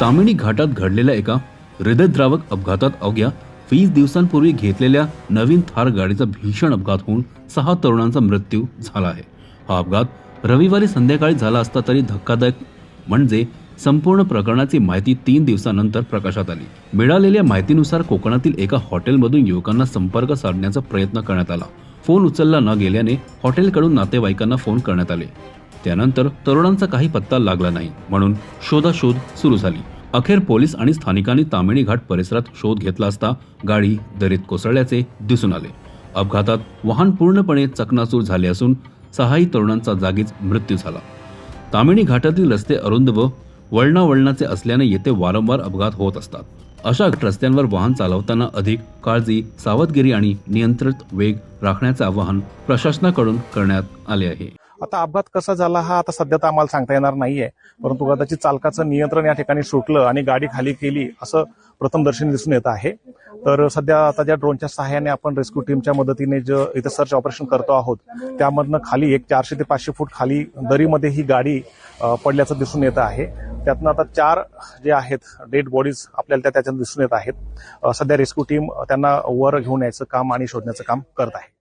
तामिणी घाटात घडलेल्या एका हृदयद्रावक अपघातात अवघ्या 20 दिवसांपूर्वी घेतलेल्या नवीन थार गाडीचा भीषण अपघात होऊन 6 तरुणांचा मृत्यू झाला आहे. हा अपघात रविवारी संध्याकाळी झाला असता तरी धक्कादायक म्हणजे संपूर्ण प्रकरणाची माहिती 3 दिवसांनंतर प्रकाशात आली. मिळालेल्या माहितीनुसार कोकणातील एका हॉटेलमधून युवकांना संपर्क साधण्याचा प्रयत्न करण्यात आला. फोन उचलला न गेल्याने हॉटेलकडून नातेवाईकांना फोन करण्यात आले. त्यानंतर तरुणांचा काही पत्ता लागला नाही, म्हणून शोधाशोध सुरू झाली. अखेर पोलीस आणि स्थानिकांनी तामिणी घाट परिसरात शोध घेतला असता गाडी दरीत कोसळल्याचे दिसून आले. अपघातात वाहन पूर्णपणे चकनाचूर झाले असून 6 तरुणांचा जागीच मृत्यू झाला. तामिणी घाटातील रस्ते अरुंद व वळणावळणाचे असल्याने येथे वारंवार अपघात होत असतात. अशा रस्त्यांवर वाहन चालवताना अधिक काळजी, सावधगिरी आणि नियंत्रित वेग राखण्याचे आवाहन प्रशासनाकडून करण्यात आले आहे. आता अपघात कसा झाला हा आता सध्या तर आम्हाला सांगता येणार नाहीये, परंतु कदाचित चालकाचं नियंत्रण या ठिकाणी सुटलं आणि गाडी खाली केली असं प्रथमदर्शनी दिसून येत आहे. तर सध्या आता ज्या ड्रोनच्या सहाय्याने आपण रेस्क्यू टीमच्या मदतीने जे इथं सर्च ऑपरेशन करतो आहोत त्यामधनं खाली एक 400 ते 500 फूट खाली दरीमध्ये ही गाडी पडल्याचं दिसून येत आहे. त्यातनं आता 4 जे आहेत डेड बॉडीज आपल्याला त्याच्यात दिसून येत आहेत. सध्या रेस्क्यू टीम त्यांना वर घेऊन यायचं काम आणि शोधण्याचं काम करत आहे.